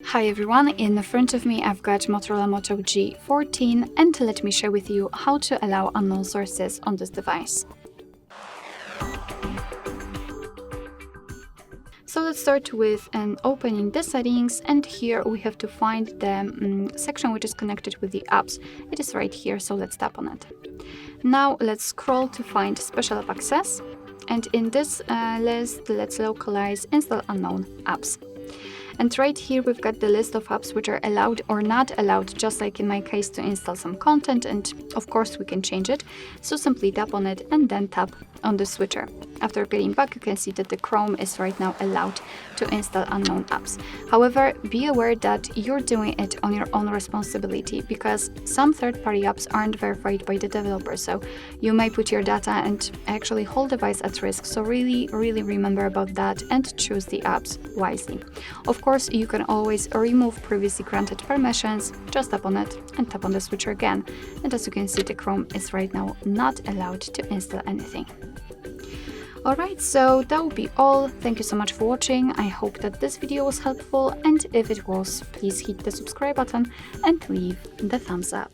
Hi everyone, in front of me I've got MOTOROLA Moto G14 and let me share with you how to allow unknown sources on this device. So let's start with opening the settings, and here we have to find the section which is connected with the apps. It is right here, so let's tap on it. Now let's scroll to find special app access, and in this list let's localize install unknown apps. And right here we've got the list of apps which are allowed or not allowed, just like in my case, to install some content, and of course we can change it. So simply tap on it and then tap on the switcher. After getting back, you can see that the Chrome is right now allowed to install unknown apps. However, be aware that you're doing it on your own responsibility, because some third-party apps aren't verified by the developer, so you may put your data and actually whole device at risk. So really remember about that and choose the apps wisely. Of course, you can always remove previously granted permissions. Just tap on it and tap on the switcher again. And as you can see, the Chrome is right now not allowed to install anything. Alright, so that will be all. Thank you so much for watching. I hope that this video was helpful, and if it was, please hit the subscribe button and leave the thumbs up.